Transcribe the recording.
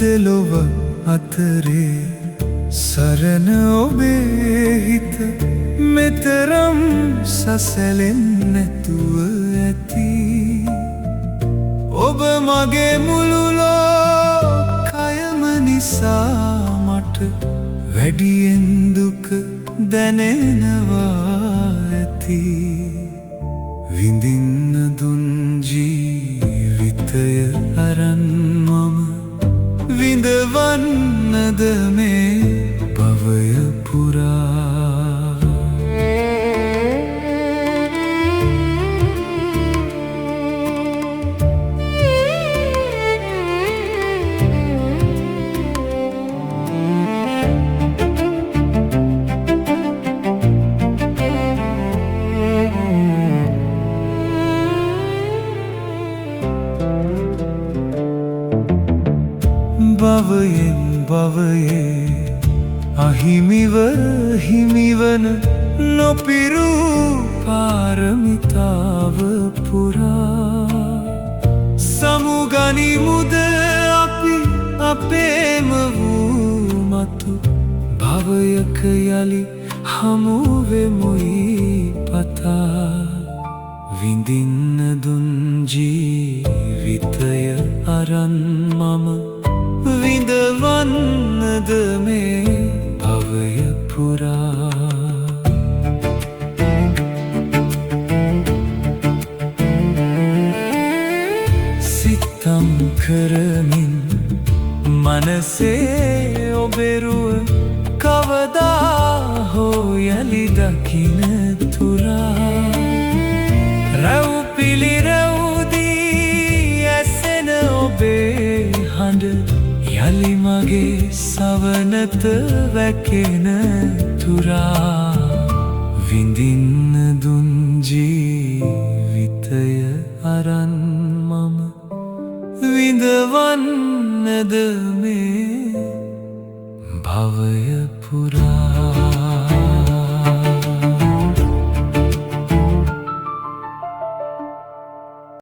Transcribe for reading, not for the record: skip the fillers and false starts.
දෙලොව අතරේ සරණ ඔබේ හිත මෙතරම් සසලෙන්නේ නැතුව ඇති ඔබ මගේ මුළු ලෝකයම නිසා මට වැඩියෙන් දුක දැනෙනවා ඇති විඳින්න දුන් ජීවිතය අරන් මම විඳවන්නද මේ භවය පුරා භවයෙන් භවයේ අහිමිව හිමිවන නොපිරූ පාරමිතාව පුරා සමුගනිමුද අපි අපේම වූ මතු භවයක යලි හමුවෙමුයි පතා විඳින්න දුන් ජීවිතය අරන් මම විඳවන්නද මේ භවය පුරා සිතම් කරමින් මනසේ ඔබෙරුව කවදා හෝ යලි දකින තුරා රැව් පිළිරැව්දී ඇසෙන ඔබේ හඬ යලි මගේ සවනත වැකෙන තුරා විඳින්න දුන් ජීවිතය අරන් මම විඳවන්නද මේ භවය පුරා